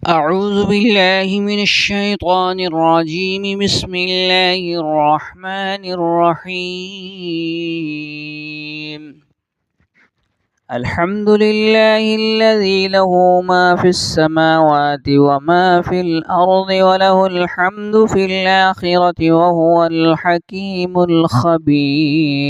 أعوذ بالله من الشيطان الرجيم. بسم الله الرحمن الرحيم. الحمد لله الذي له ما في السماوات وما في الأرض وله الحمد في الآخرة وهو الحكيم الخبير.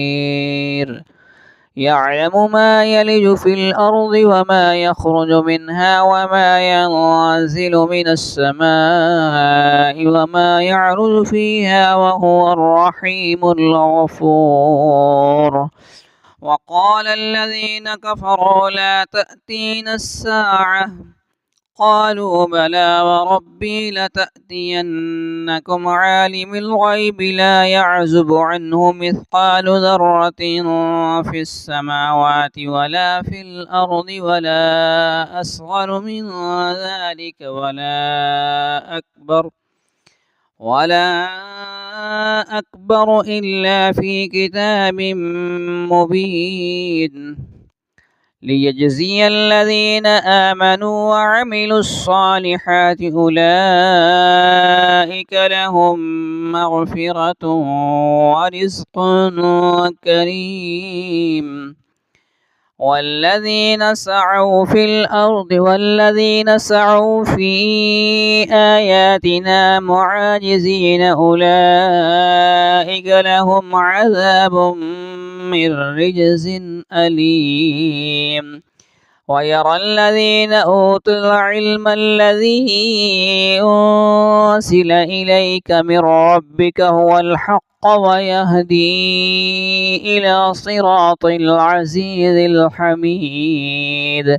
يعلم ما يلج في الأرض وما يخرج منها وما ينزل من السماء وما يعرج فيها وهو الرحيم الغفور. وقال الذين كفروا لا تأتينا الساعة قالوا بلى وربي لتأتينكم عالم الغيب لا يعزب عنه مثقال ذرة في السماوات ولا في الأرض ولا أصغر من ذلك ولا أكبر إلا في كتاب مبين ليجزي الذين آمنوا وعملوا الصالحات أولئك لهم مغفرة ورزق كريم. والذين سعوا في الأرض والذين سعوا في آياتنا معاجزين أولئك لهم عذاب من رجز أليم. ويرى الذين أوتوا العلم الذي أنزل إليك من ربك هو الحق ويهدي إلى صراط العزيز الحميد.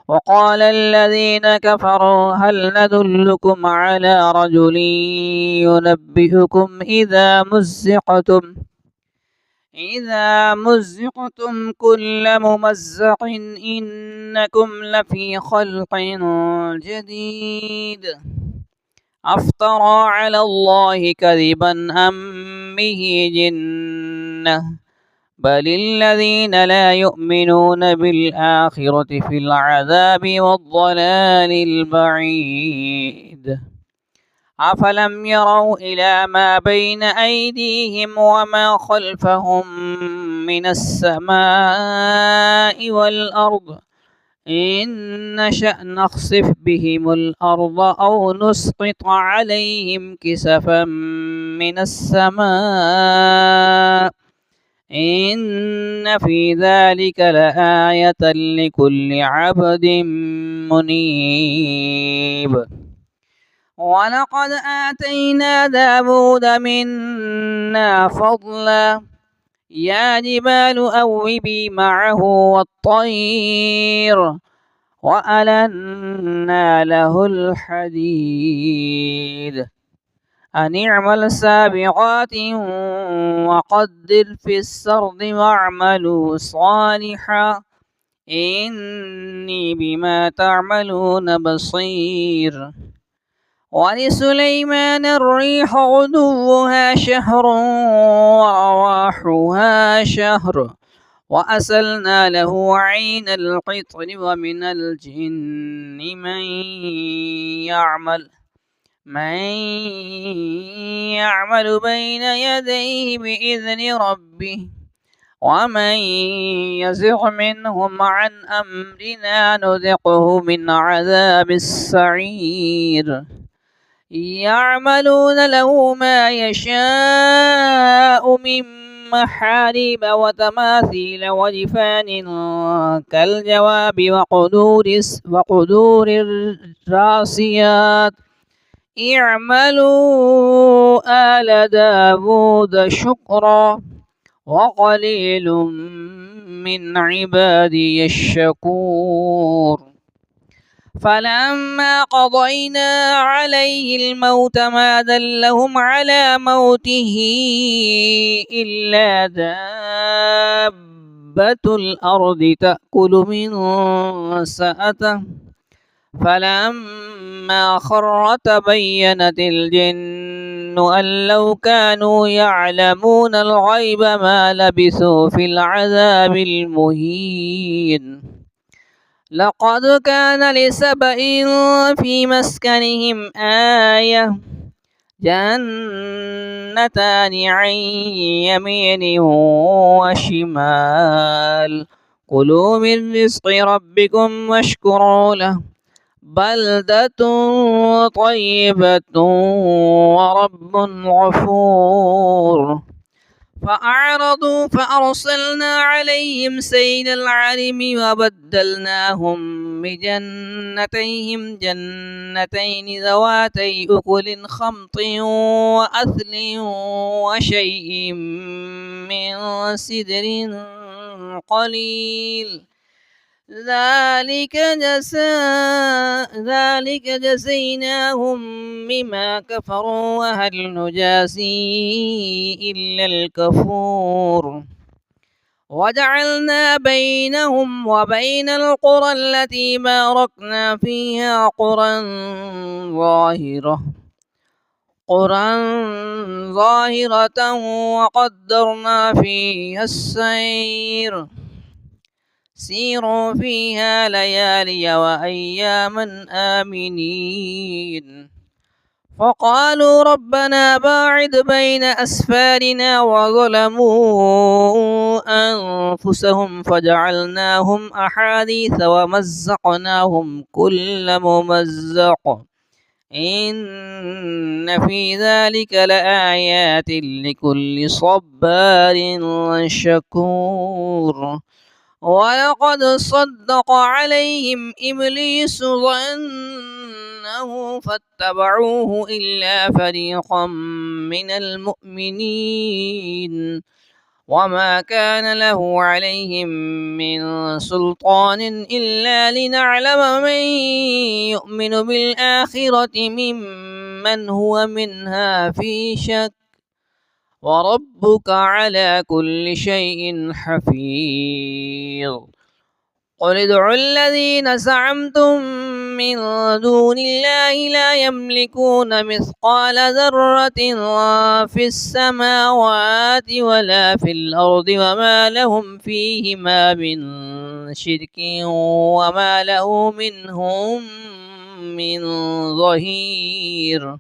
وقال الذين كفروا هل ندلكم على رجل ينبئكم إذا مزقتم كل ممزق إنكم لفي خلق جديد أفترى على الله كذبا أم به جنة بل الذين لا يؤمنون بالآخرة في العذاب والضلال البعيد. أفلم يروا إلى ما بين أيديهم وما خلفهم من السماء والأرض إن نشأ نخسف بهم الأرض أو نسقط عليهم كسفا من السماء إن في ذلك لآية لكل عبد منيب. ولقد آتينا داود منا فضلا يا جبال أوبي معه والطير وألنا له الحديد أن اعمل سابغات وقدر في السرد واعملوا صالحا إني بما تعملون بصير. ولسليمان الريح غدوها شهر ورواحها شهر وأسلنا له عين القطر ومن الجن من يعمل بين يديه بإذن ربه ومن يزغ منهم عن أمرنا نذقه من عذاب السعير. يعملون له ما يشاء من محاريب وتماثيل وجفان كالجواب وقدور الراسيات اعملوا آل داود شكرا وقليل من عبادي الشكور. فلما قضينا عليه الموت ما دلهم على موته إلا دابة الأرض تأكل من سأته فلما خر تبينت الجن أن لو كانوا يعلمون الغيب ما لبثوا في العذاب المهين. لقد كان لسبإ في مسكنهم آية جنتان عن يمين وشمال كلوا من رزق ربكم واشكروا له بلدة طيبة ورب غفور فأعرضوا فأرسلنا عليهم سيل العرم وبدلناهم بجنتيهم جنتين ذواتي أكل خمط وأثل وشيء من سدر قليل ذلك جزيناهم بما كفروا وهل نجازي إلا الكفور وجعلنا بينهم وبين القرى التي باركنا فيها قرى ظاهرة وقدرنا فيها السير سيروا فيها ليالي وأياما آمنين فقالوا ربنا باعد بين أسفارنا وظلموا أنفسهم فجعلناهم أحاديث ومزقناهم كل ممزق إن في ذلك لآيات لكل صبار شكور ولقد صدق عليهم إبليس ظنه فاتبعوه إلا فريقا من المؤمنين وما كان له عليهم من سلطان إلا لنعلم من يؤمن بالآخرة ممن هو منها في شك وربك على كل شيء حفيظ قل ادعوا الذين زعمتم من دون الله لا يملكون مثقال ذرة في السماوات ولا في الأرض وما لهم فيهما من شرك وما له منهم من ظهير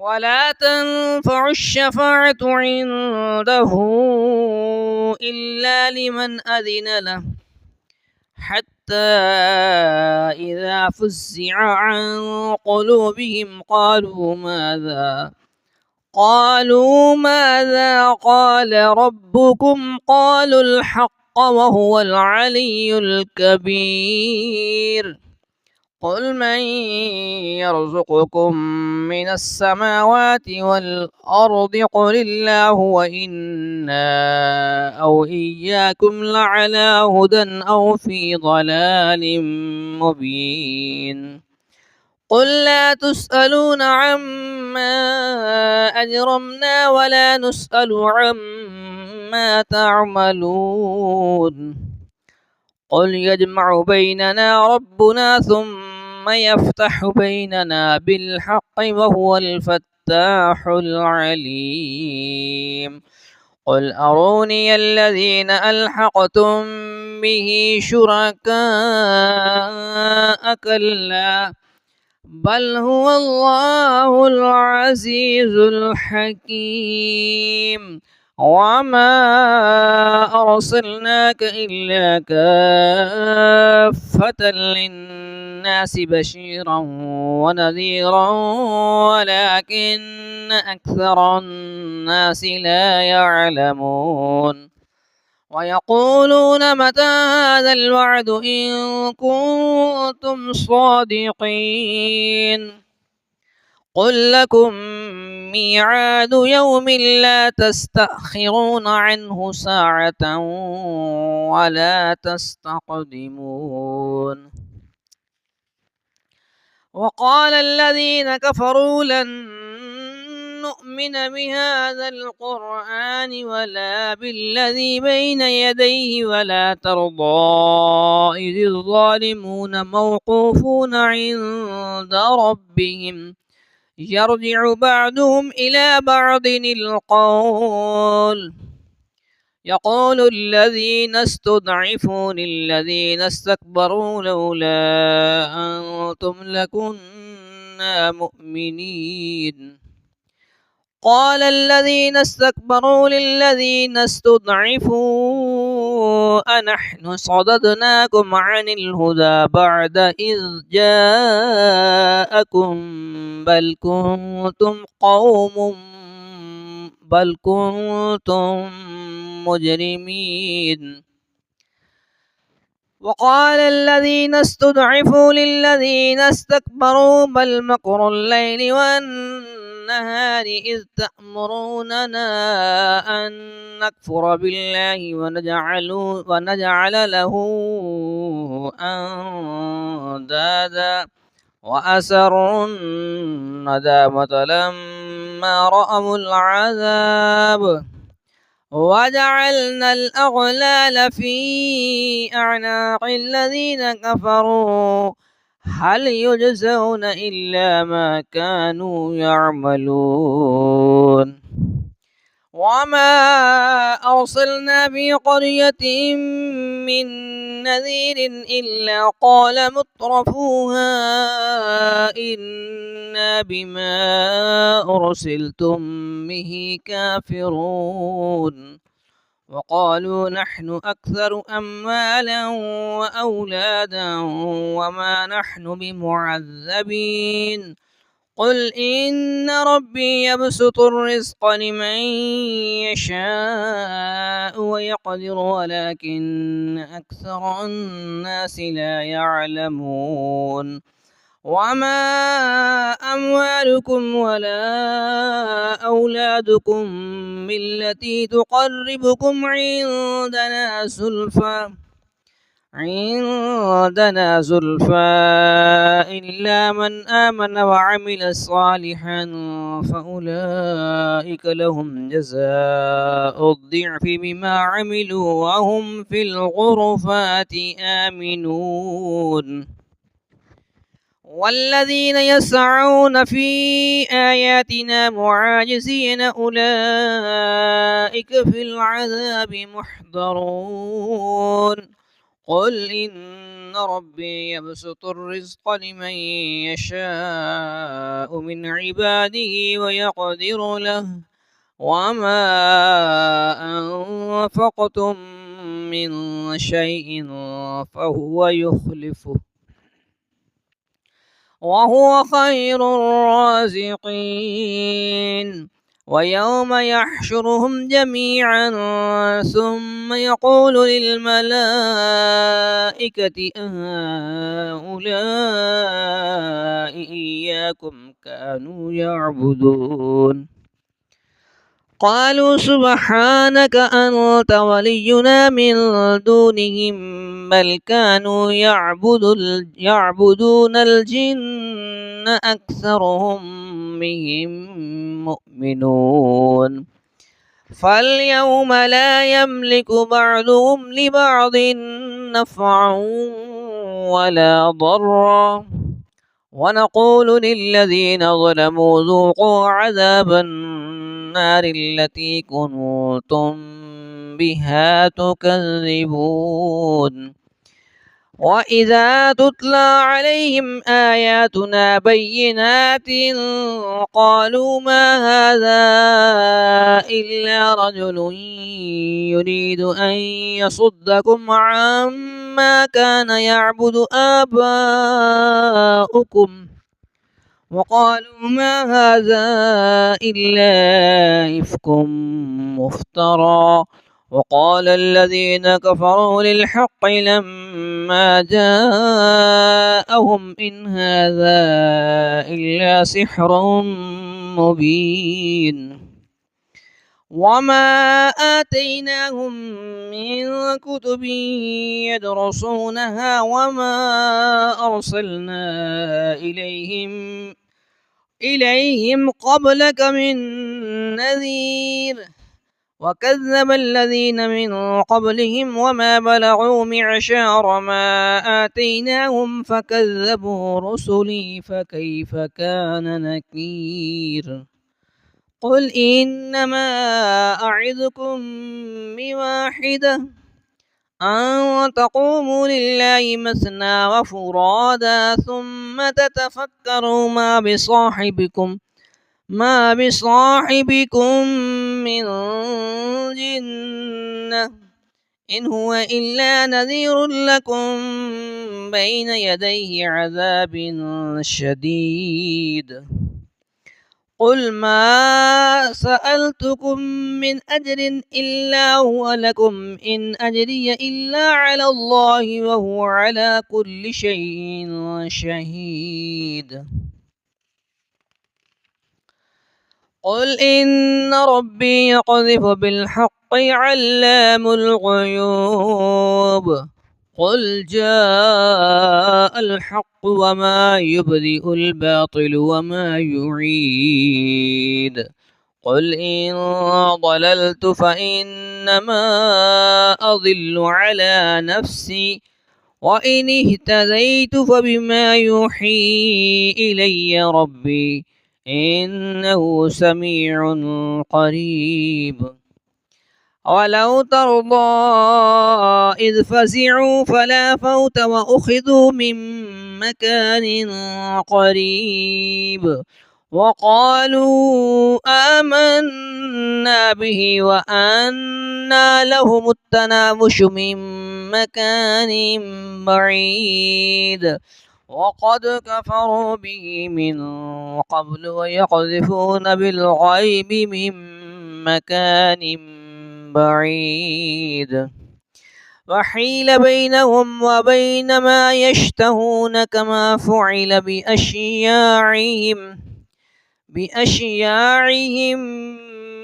ولا تنفع الشفاعة عنده إلا لمن أذن له حتى إذا فزع عن قلوبهم قالوا ماذا قال ربكم قالوا الحق وهو العلي الكبير قل من يرزقكم من السماوات والأرض قل الله وإنا أو إياكم لعلى هدى أو في ضلال مبين قل لا تسألون عما أجرمنا ولا نسأل عما تعملون قل يجمع بيننا ربنا ثم يفتح بيننا بالحق وهو الفتاح العليم قل أروني الذين ألحقتم به شركاء كلا بل هو الله العزيز الحكيم وما أرسلناك إلا كافة للناس بشيرا ونذيرا ولكن أكثر الناس لا يعلمون ويقولون متى هذا الوعد إن كنتم صادقين قل لكم ميعاد يوم لا تستأخرون عنه ساعة ولا تستقدمون وقال الذين كفروا لن نؤمن بهذا القرآن ولا بالذي بين يديه ولا ترضى إذ الظالمون موقوفون عند ربهم يرجع بعضهم إلى بعض القول يقول الذين استضعفوا للذين استكبروا لولا أنتم لكنا مؤمنين. قال الذين استكبروا للذين استضعفوا أنحن صددناكم عن الهدى بعد إذ جاءكم بل كنتم مجرمين. وقال الذين استضعفوا للذين استكبروا بل مكر الليل والنهار إذ تأمروننا أن نكفر بالله ونجعل له أندادا وأسروا الندامة لما رأوا العذاب وجعلنا الأغلال في أعناق الذين كفروا هل يجزون إلا ما كانوا يعملون. وما أرسلنا بقرية من نذير إلا قال مترفوها إنا بما أرسلتم به كافرون. وقالوا نحن أكثر أموالا وأولادا وما نحن بمعذبين. قل إن ربي يبسط الرزق لمن يشاء ويقدر ولكن أكثر الناس لا يعلمون. وما أموالكم ولا أولادكم بالتي تقربكم عندنا زلفى إلا من آمن وعمل صالحا فأولئك لهم جزاء الضعف بما عملوا وهم في الغرفات آمنون. والذين يسعون في آياتنا معاجزين أولئك في العذاب محضرون. قل إن ربي يبسط الرزق لمن يشاء من عباده ويقدر له وما أنفقتم من شيء فهو يخلفه وهو خير الرازقين. ويوم يحشرهم جميعا ثم يقول للملائكة أهؤلاء إياكم كانوا يعبدون قالوا سبحانك أنت ولينا من دونهم بل كانوا يعبدون الجن أكثرهم بهم مؤمنون. فاليوم لا يملك بعضهم لبعض نفعا ولا ضرا ونقول للذين ظلموا ذوقوا عذاب النار التي كنتم بها تكذبون. وإذا تتلى عليهم آياتنا بينات قالوا ما هذا إلا رجل يريد أن يصدكم عما كان يعبد آباؤكم وقالوا ما هذا إلا إفك مفترى. وقال الذين كفروا للحق لما جاءهم إن هذا إلا سحر مبين. وما آتيناهم من كتب يدرسونها وما أرسلنا إليهم قبلك من نذير وكذب الذين من قبلهم وما بلغوا معشار ما آتيناهم فكذبوا رسلي فكيف كان نكير. قل إنما أعظكم بواحدة أن تقوموا لله مثنى وفرادا ثم تتفكروا ما بصاحبكم من جنة إن هو إلا نذير لكم بين يديه عذاب شديد قل ما سألتكم من أجر إلا هو لكم إن أجري إلا على الله وهو على كل شيء شهيد قل إن ربي يقذف بالحق علام الغيوب قل جاء الحق وما يبدئ الباطل وما يعيد قل إن ضللت فإنما أضل على نفسي وإن اهتديت فبما يوحي إلي ربي إنه سميع قريب ولو ترضى إذ فزعوا فلا فوت وأخذوا من مكان قريب وقالوا آمنا به وأنى لهم التناوش من مكان بعيد وقد كفروا به من قبل ويقذفون بالغيب من مكان بعيد وحيل بينهم وبين ما يشتهون كما فعل بأشياعهم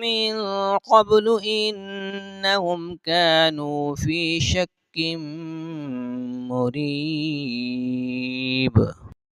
من قبل إنهم كانوا في شك مريب.